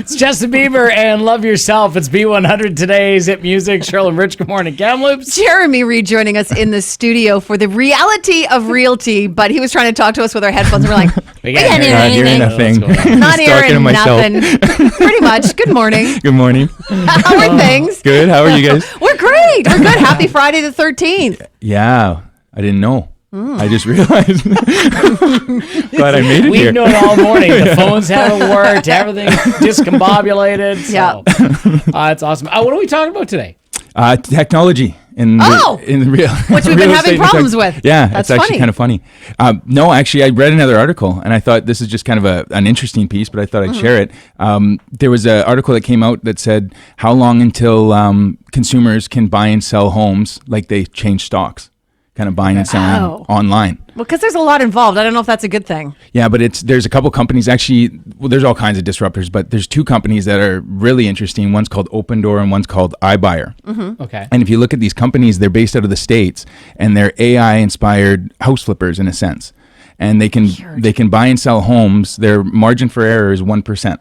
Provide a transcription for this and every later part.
It's Justin Bieber and Love Yourself. It's B100 today's Hit Music. Cheryl and Rich, good morning. Kamloops. Jeremy Reid joining us in the studio for the reality of realty, but he was trying to talk to us with our headphones. And we're like, We can't can't hear hear anything. nothing. Not Just talking to hearing myself. nothing. Pretty much. Good morning. Good morning. How are things? Good. How are you guys? We're great. We're good. Happy Friday the 13th. Yeah, I didn't know. I just realized. Glad I made it We've here. known all morning. The phones haven't worked. Everything's discombobulated. So, it's awesome. What are we talking about today? Technology in the real, which we've been having problems with. Yeah, That's it's actually funny. kind of funny. No, actually, I read another article, and I thought this is just kind of an interesting piece, but I thought I'd share it. There was an article that came out that said how long until consumers can buy and sell homes like they change stocks, kind of buying and selling online. Well, because there's a lot involved. I don't know if that's a good thing. Yeah, but there's a couple companies actually. Well, there's all kinds of disruptors, but there's two companies that are really interesting. One's called Open Door and one's called iBuyer. Okay. And if you look at these companies, they're based out of the States, and they're AI-inspired house flippers in a sense. And they can buy and sell homes. Their margin for error is 1%.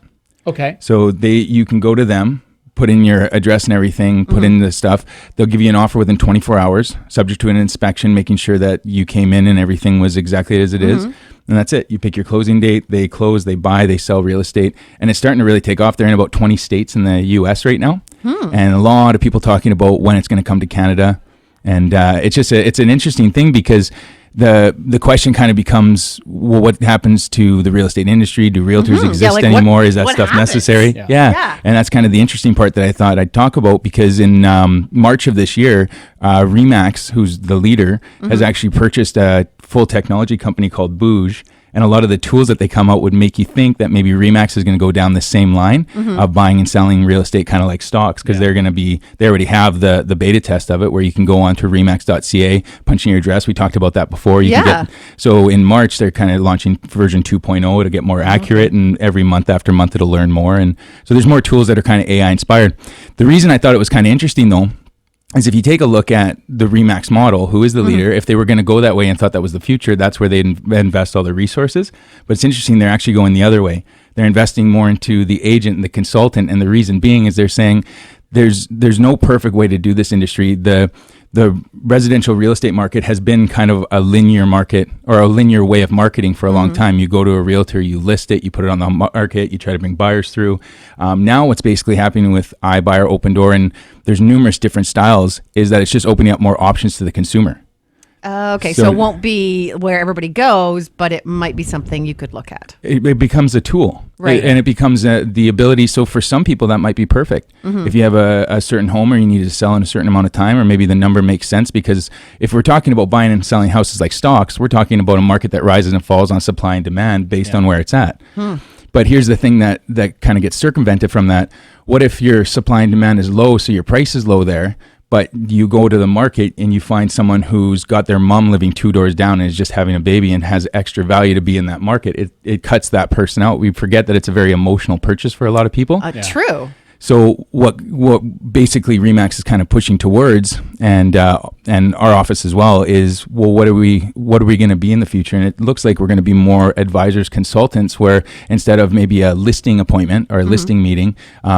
Okay. So you can go to them, put in your address and everything, put in the stuff. They'll give you an offer within 24 hours, subject to an inspection, making sure that you came in and everything was exactly as it is. And that's it. You pick your closing date, they close, they buy, they sell real estate. And it's starting to really take off. They're in about 20 states in the U.S. right now. And a lot of people talking about when it's going to come to Canada. And it's an interesting thing because the question kind of becomes, well, what happens to the real estate industry? Do realtors exist anymore? Is that stuff happens? necessary? Yeah. And that's kind of the interesting part that I thought I'd talk about because in March of this year, Remax, who's the leader, has actually purchased a full technology company called Bouge. And a lot of the tools that they come out would make you think that maybe Remax is going to go down the same line of buying and selling real estate kind of like stocks because they already have the beta test of it where you can go on to remax.ca, punch in your address. We talked about that before. So in March, they're kind of launching version 2.0 to get more accurate, and every month after month, it'll learn more. And so there's more tools that are kind of AI inspired. The reason I thought it was kind of interesting though, is if you take a look at the Remax model, who is the leader, if they were going to go that way and thought that was the future, that's where they'd invest all their resources. But it's interesting, they're actually going the other way. They're investing more into the agent and the consultant. And the reason being is they're saying there's no perfect way to do this industry. The residential real estate market has been kind of a linear market or a linear way of marketing for a long time. You go to a realtor, you list it, you put it on the market, you try to bring buyers through. Now what's basically happening with iBuyer, Open Door, and there's numerous different styles, is that it's just opening up more options to the consumer. Okay, so it won't be where everybody goes, but it might be something you could look at. It becomes a tool, right? And it becomes the ability. So for some people, that might be perfect. If you have a certain home or you need to sell in a certain amount of time, or maybe the number makes sense, because if we're talking about buying and selling houses like stocks, we're talking about a market that rises and falls on supply and demand based on where it's at. But here's the thing that kind of gets circumvented from that. What if your supply and demand is low, so your price is low there, but you go to the market and you find someone who's got their mom living 2 doors down and is just having a baby and has extra value to be in that market? It cuts that person out. We forget that it's a very emotional purchase for a lot of people. True. So what basically Remax is kind of pushing towards, and our office as well, is, well, what are we going to be in the future? And it looks like we're going to be more advisors, consultants, where instead of maybe a listing appointment or a listing meeting,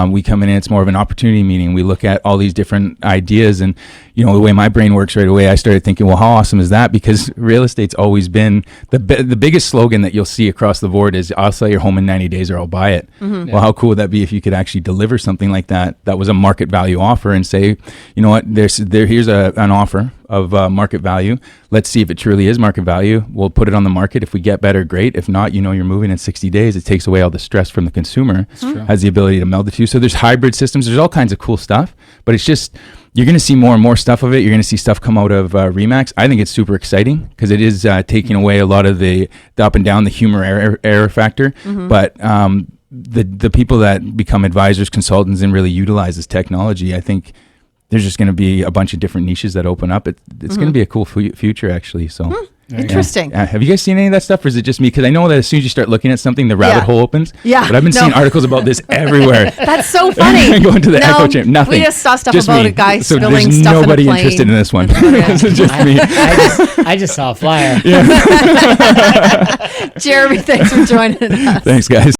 we come in and it's more of an opportunity meeting. We look at all these different ideas, and the way my brain works right away, I started thinking, well, how awesome is that? Because real estate's always been the biggest slogan that you'll see across the board is, I'll sell your home in 90 days or I'll buy it. Well, how cool would that be if you could actually deliver something like that was a market value offer and say, you know what, here's an offer of market value. Let's see if it truly is market value. We'll put it on the market. If we get better, great. If not, you're moving in 60 days. It takes away all the stress from the consumer. Has the ability to meld the two. So there's hybrid systems. There's all kinds of cool stuff, but it's just, you're going to see more and more stuff of it. You're going to see stuff come out of Remax. I think it's super exciting because it is taking away a lot of the up and down, the humor error factor. But the people that become advisors, consultants, and really utilize this technology, I think there's just going to be a bunch of different niches that open up. It's going to be a cool future, actually. So interesting. Have you guys seen any of that stuff, or is it just me? Because I know that as soon as you start looking at something, the rabbit hole opens. But I've been seeing articles about this everywhere. That's so funny. Going to the echo chamber. Nothing. We just saw stuff just about me. a guy so spilling there's stuff nobody in a plane. interested in this one. This is just me. I just saw a flyer. Jeremy, thanks for joining us. Thanks, guys.